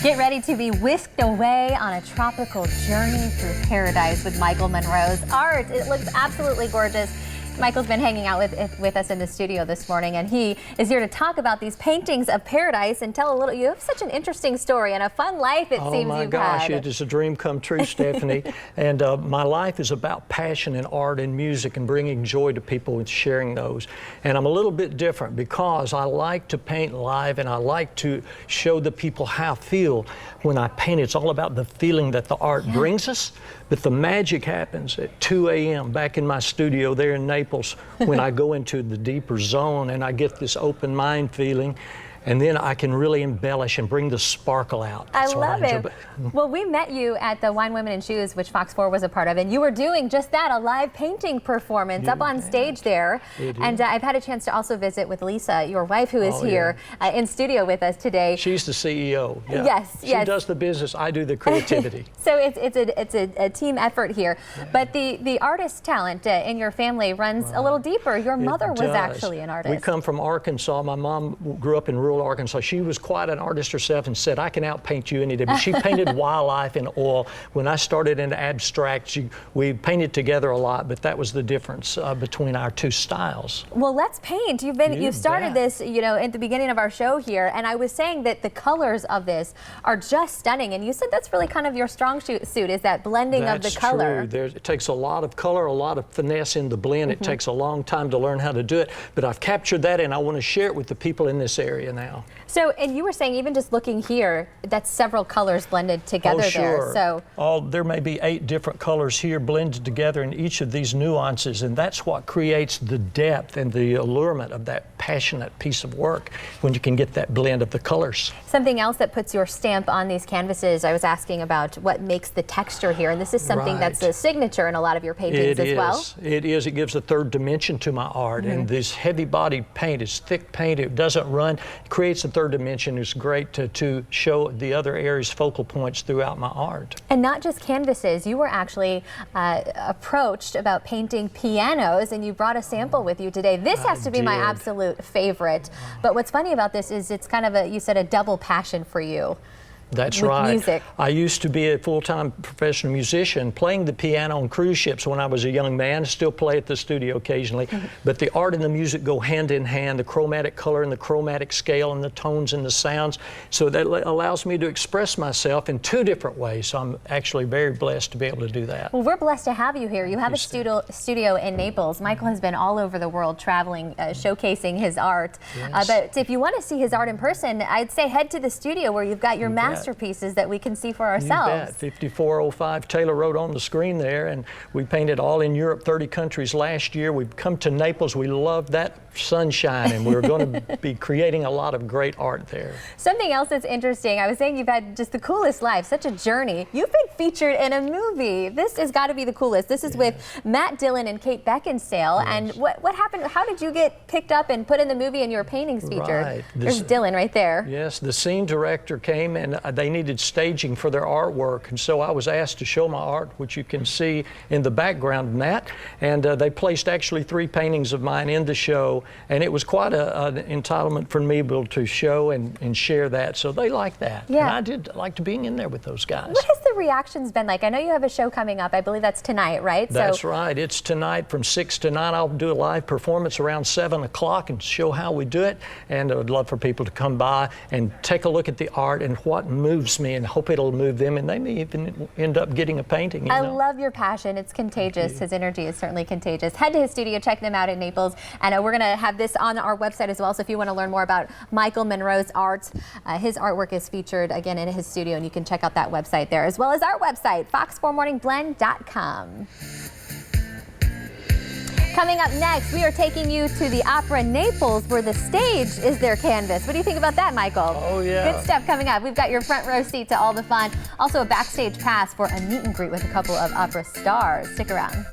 Get ready to be whisked away on a tropical journey through paradise with Michael Monroe's art. It looks absolutely gorgeous. Michael's been hanging out with us in the studio this morning, and he is here to talk about these paintings of paradise and tell a little. You have such an interesting story and a fun life, it seems you've had. Oh my gosh, it is a dream come true, Stephanie. And my life is about passion and art and music and bringing joy to people and sharing those. And I'm a little bit different because I like to paint live and I like to show the people how I feel when I paint. It's all about the feeling that the art brings us, but the magic happens at 2 a.m. back in my studio there in Naples when I go into the deeper zone and I get this open mind feeling. And then I can really embellish and bring the sparkle out. That's I love it. Well, we met you at the Wine, Women, and Shoes, which Fox 4 was a part of, and you were doing just that, a live painting performance up on stage there. And I've had a chance to also visit with Lisa, your wife, who is here in studio with us today. She's the CEO. Yeah. Yes, she does the business, I do the creativity. So it's a team effort here. Yeah. But the artist talent in your family runs a little deeper. Your mother was actually an artist. We come from Arkansas. My mom grew up in rural Arkansas. She was quite an artist herself and said, I can outpaint you any day. But she painted wildlife and oil. When I started in abstract, we painted together a lot, but that was the difference between our two styles. Well, let's paint. You've started this, at the beginning of our show here, and I was saying that the colors of this are just stunning. And you said that's really kind of your strong suit, is that blending of the color. True. It takes a lot of color, a lot of finesse in the blend. It takes a long time to learn how to do it, but I've captured that and I want to share it with the people in this area now. So, and you were saying even just looking here, that's several colors blended together there. So there may be 8 different colors here blended together in each of these nuances, and that's what creates the depth and the allurement of that passionate piece of work when you can get that blend of the colors. Something else that puts your stamp on these canvases, I was asking about what makes the texture here, and this is something that's a signature in a lot of your paintings as well. It is. It gives a third dimension to my art, and this heavy-bodied paint is thick paint. It doesn't run. It creates a third dimension. It's great to show the other areas, focal points throughout my art. And not just canvases. You were actually approached about painting pianos, and you brought a sample with you today. This has to be my absolute favorite. But what's funny about this is it's kind of you said a double passion for you. That's with right. Music. I used to be a full-time professional musician, playing the piano on cruise ships when I was a young man. Still play at the studio occasionally. But the art and the music go hand in hand, the chromatic color and the chromatic scale and the tones and the sounds. So that allows me to express myself in 2 different ways. So I'm actually very blessed to be able to do that. Well, we're blessed to have you here. You have a studio in Naples. Michael has been all over the world traveling, showcasing his art. But if you want to see his art in person, I'd say head to the studio where you've got your masterpieces that we can see for ourselves. You bet. 5405 Taylor Road on the screen there, and we painted all in Europe, 30 countries last year. We've come to Naples. We love that sunshine, and we're going to be creating a lot of great art there. Something else that's interesting, I was saying you've had just the coolest life, such a journey. You've been featured in a movie. This has got to be the coolest. This is with Matt Dillon and Kate Beckinsale. And what happened? How did you get picked up and put in the movie and your paintings featured? There's Dillon right there. Yes, the scene director came and they needed staging for their artwork, and so I was asked to show my art, which you can see in the background, Matt, and they placed actually 3 paintings of mine in the show, and it was quite an entitlement for me to be able to show and share that, so they liked that. Yeah. And I did like being in there with those guys. What has the reactions been like? I know you have a show coming up. I believe that's tonight, right? That's right. It's tonight from 6 to 9. I'll do a live performance around 7 o'clock and show how we do it, and I would love for people to come by and take a look at the art and what moves me, and hope it'll move them, and they may even end up getting a painting. I love your passion. It's contagious. His energy is certainly contagious. Head to his studio, check them out in Naples, and we're going to have this on our website as well, so if you want to learn more about Michael Monroe's art, his artwork is featured again in his studio, and you can check out that website there, as well as our website, fox4morningblend.com. Coming up next, we are taking you to the Opera Naples, where the stage is their canvas. What do you think about that, Michael? Oh, yeah. Good stuff coming up. We've got your front row seat to all the fun. Also, a backstage pass for a meet and greet with a couple of opera stars. Stick around.